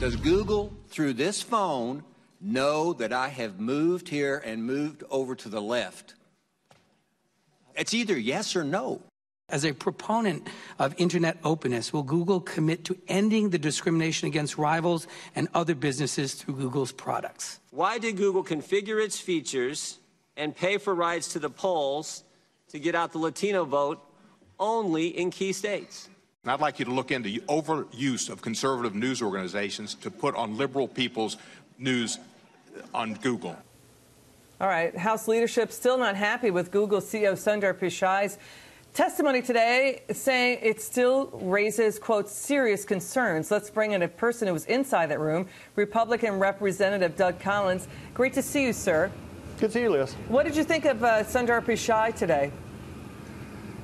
Does Google, through this phone, know that I have moved here and moved over to the left? It's either yes or no. As a proponent of internet openness, will Google commit to ending the discrimination against rivals and other businesses through Google's products? Why did Google configure its features and pay for rides to the polls to get out the Latino vote only in key states? And I'd like you to look into the overuse of conservative news organizations to put on liberal people's news on Google. All right. House leadership still not happy with Google CEO Sundar Pichai's testimony today, saying it still raises, quote, serious concerns. Let's bring in a person who was inside that room, Republican Representative Doug Collins. Great to see you, sir. Good to see you, Liz. What did you think of Sundar Pichai today?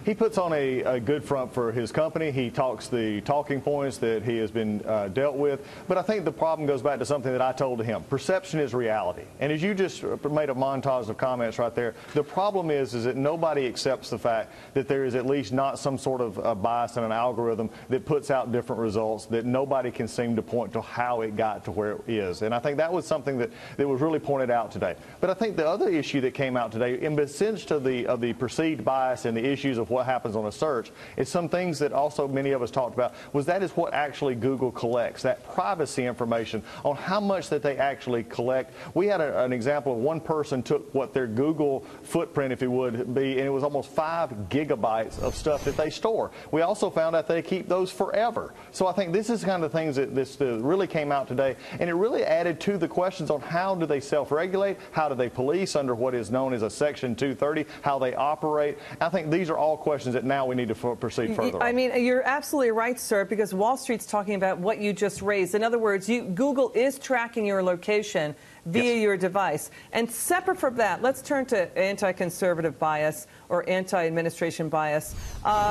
He puts on a good front for his company. He talks the talking points that he has been dealt with. But I think the problem goes back to something that I told to him. Perception is reality. And as you just made a montage of comments right there, the problem is that nobody accepts the fact that there is at least not some sort of bias in an algorithm that puts out different results, that nobody can seem to point to how it got to where it is. And I think that was something that was really pointed out today. But I think the other issue that came out today, in the sense of the perceived bias and the issues of what happens on a search, is some things that also many of us talked about, was that is what actually Google collects, that privacy information on how much that they actually collect. We had an example of one person took what their Google footprint, if it would be, and it was almost 5 gigabytes of stuff that they store. We also found out they keep those forever. So I think this is kind of the things that this really came out today, and it really added to the questions on how do they self-regulate, how do they police under what is known as a Section 230, how they operate. I think these are all questions that now we need to proceed further. I mean, you're absolutely right, sir, because Wall Street's talking about what you just raised. In other words, Google is tracking your location via your device. And separate from that, let's turn to anti-conservative bias or anti-administration bias.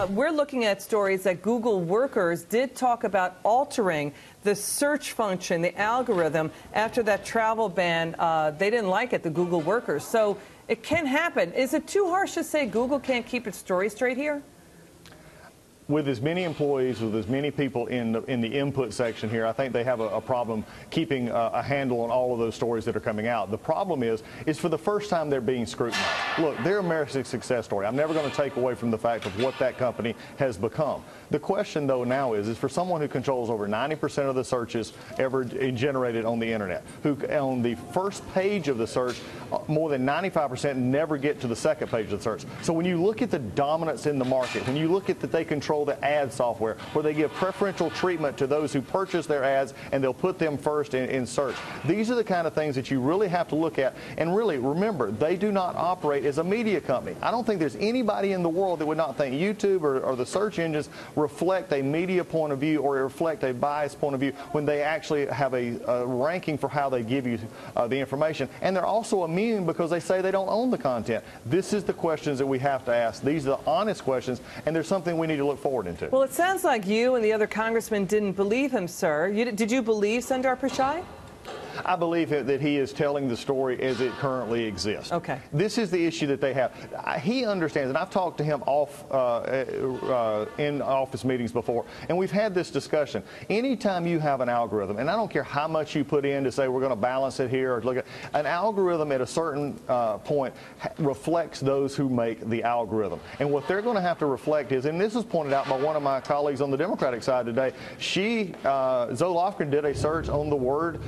We're looking at stories that Google workers did talk about altering the search function, the algorithm, after that travel ban. They didn't like it, the Google workers. So it can happen. Is it too harsh to say Google can't keep its story straight here? With as many employees, with as many people in the input section here, I think they have a problem keeping a handle on all of those stories that are coming out. The problem is for the first time they're being scrutinized. Look, they're America's success story. I'm never going to take away from the fact of what that company has become. The question, though, now is for someone who controls over 90% of the searches ever generated on the Internet, who on the first page of the search, more than 95% never get to the second page of the search. So when you look at the dominance in the market, when you look at that they control the ad software, where they give preferential treatment to those who purchase their ads, and they'll put them first in search. These are the kind of things that you really have to look at. And really, remember, they do not operate as a media company. I don't think there's anybody in the world that would not think YouTube or the search engines reflect a media point of view or reflect a biased point of view when they actually have a ranking for how they give you the information. And they're also immune because they say they don't own the content. This is the questions that we have to ask. These are the honest questions, and there's something we need to look forward into. Well, it sounds like you and the other congressman didn't believe him, sir. Did you believe Sundar Pichai? I believe that he is telling the story as it currently exists. Okay. This is the issue that they have. He understands, and I've talked to him in office meetings before, and we've had this discussion. Anytime you have an algorithm, and I don't care how much you put in to say we're going to balance it here or look at an algorithm at a certain point reflects those who make the algorithm. And what they're going to have to reflect is, and this was pointed out by one of my colleagues on the Democratic side today, Zoe Lofgren did a search on the word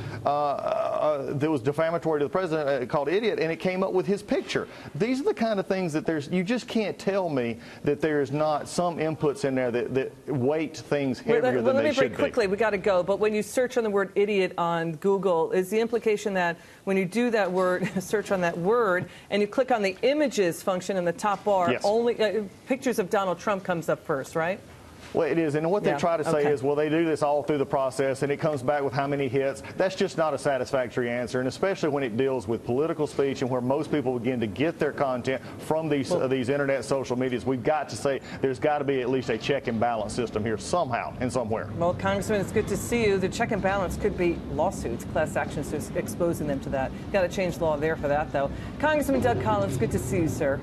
that was defamatory to the president called idiot, and it came up with his picture. These are the kind of things that you just can't tell me that there's not some inputs in there that weight things heavier than they should be. Let me break quickly. We got to go. But when you search on the word idiot on Google, is the implication that when you do that word, search on that word, and you click on the images function in the top bar, yes, only pictures of Donald Trump comes up first, right? Well, it is, and what they try to say is, well, they do this all through the process, and it comes back with how many hits. That's just not a satisfactory answer, and especially when it deals with political speech and where most people begin to get their content from these internet social medias. We've got to say there's got to be at least a check and balance system here somehow and somewhere. Well, Congressman, it's good to see you. The check and balance could be lawsuits, class actions, exposing them to that. Got to change the law there for that, though. Congressman Doug Collins, good to see you, sir.